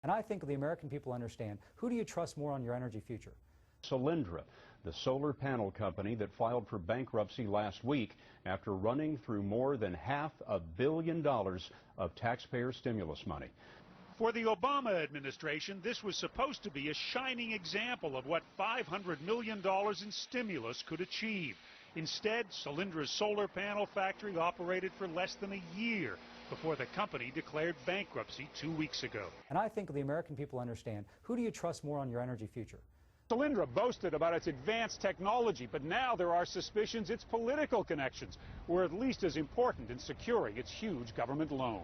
And I think the American people understand. Who do you trust more on your energy future? Solyndra, the solar panel company that filed for bankruptcy last week after running through more than $500 million of taxpayer stimulus money. For the Obama administration, this was supposed to be a shining example of what $500 million in stimulus could achieve. Instead, Solyndra's solar panel factory operated for less than a year before the company declared bankruptcy 2 weeks ago. And I think the American people understand. Who do you trust more on your energy future? Solyndra boasted about its advanced technology, but now there are suspicions its political connections were at least as important in securing its huge government loan.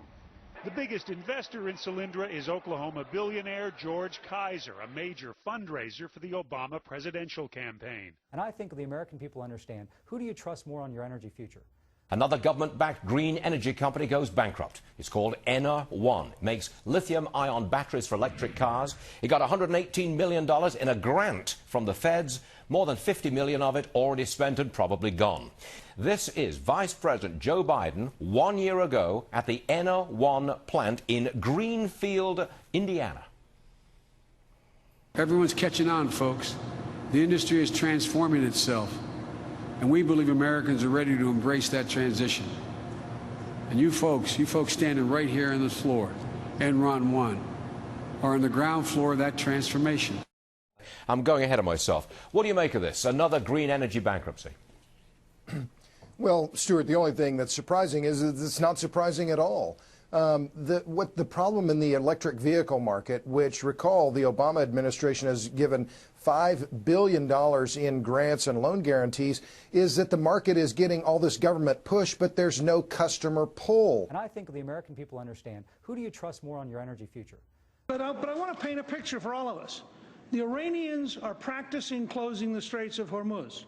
The biggest investor in Solyndra is Oklahoma billionaire George Kaiser, a major fundraiser for the Obama presidential campaign. And I think the American people understand. Who do you trust more on your energy future? Another government-backed green energy company goes bankrupt. It's called Ener1. It makes lithium-ion batteries for electric cars. It got $118 million in a grant from the feds, more than $50 million of it already spent and probably gone. This is Vice President Joe Biden 1 year ago at the Ener1 plant in Greenfield, Indiana. Everyone's catching on, folks. The industry is transforming itself. And we believe Americans are ready to embrace that transition. And you folks standing right here on the floor, Enron1, are on the ground floor of that transformation. I'm going ahead of myself. What do you make of this? Another green energy bankruptcy? Well, Stuart, the only thing that's surprising is that it's not surprising at all. The problem in the electric vehicle market, which, recall, the Obama administration has given $5 billion in grants and loan guarantees, is that the market is getting all this government push, but there's no customer pull. And I think the American people understand. Who do you trust more on your energy future? But I want to paint a picture for all of us. The Iranians are practicing closing the Straits of Hormuz.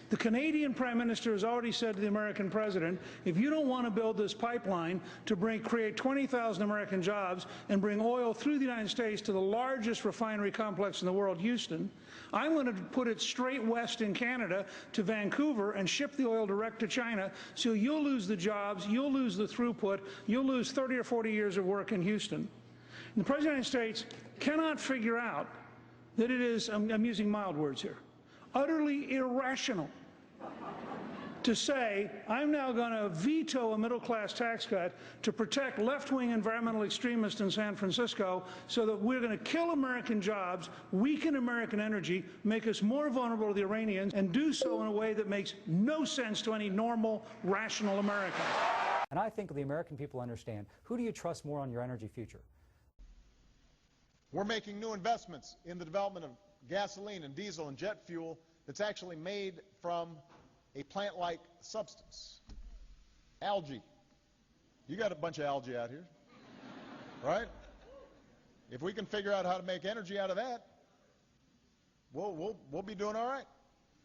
The Canadian Prime Minister has already said to the American President, if you don't want to build this pipeline to create 20,000 American jobs and bring oil through the United States to the largest refinery complex in the world, Houston, I'm going to put it straight west in Canada to Vancouver and ship the oil direct to China, so you'll lose the jobs, you'll lose the throughput, you'll lose 30 or 40 years of work in Houston. And the President of the United States cannot figure out that it is, I'm using mild words here, utterly irrational to say, I'm now going to veto a middle-class tax cut to protect left-wing environmental extremists in San Francisco so that we're going to kill American jobs, weaken American energy, make us more vulnerable to the Iranians, and do so in a way that makes no sense to any normal, rational American. And I think the American people understand. Who do you trust more on your energy future? We're making new investments in the development of gasoline and diesel and jet fuel that's actually made from a plant-like substance. Algae. You got a bunch of algae out here, right? If we can figure out how to make energy out of that, we'll be doing all right.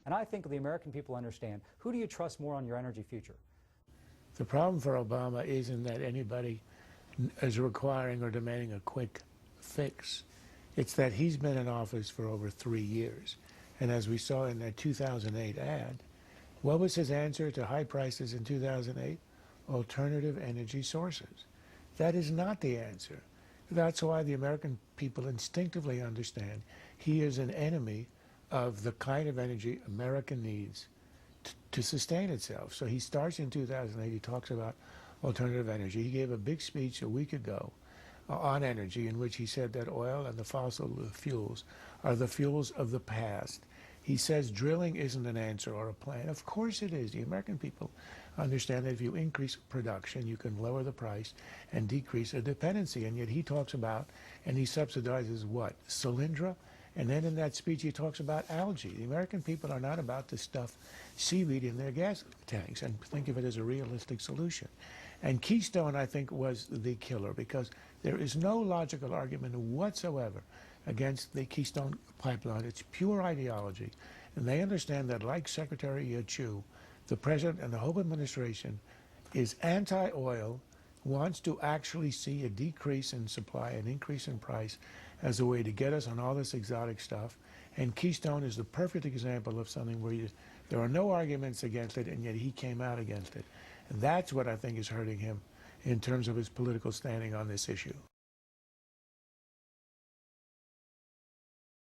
And I think the American people understand. Who do you trust more on your energy future? The problem for Obama isn't that anybody is requiring or demanding a quick fix. It's that he's been in office for over 3 years. And as we saw in that 2008 ad, what was his answer to high prices in 2008? Alternative energy sources. That is not the answer. That's why the American people instinctively understand he is an enemy of the kind of energy America needs to sustain itself. So he starts in 2008, he talks about alternative energy. He gave a big speech a week ago on energy in which he said that oil and the fossil fuels are the fuels of the past. He says drilling isn't an answer or a plan. Of course it is. The American people understand that if you increase production, you can lower the price and decrease the dependency. And yet he talks about, and he subsidizes what? Solyndra? And then in that speech he talks about algae. The American people are not about to stuff seaweed in their gas tanks and think of it as a realistic solution. And Keystone, I think, was the killer, because there is no logical argument whatsoever against the Keystone pipeline. It's pure ideology. And they understand that, like Secretary Chu, the President and the Hope administration is anti-oil, wants to actually see a decrease in supply, an increase in price, as a way to get us on all this exotic stuff. And Keystone is the perfect example of something where there are no arguments against it, and yet he came out against it. And that's what I think is hurting him in terms of his political standing on this issue.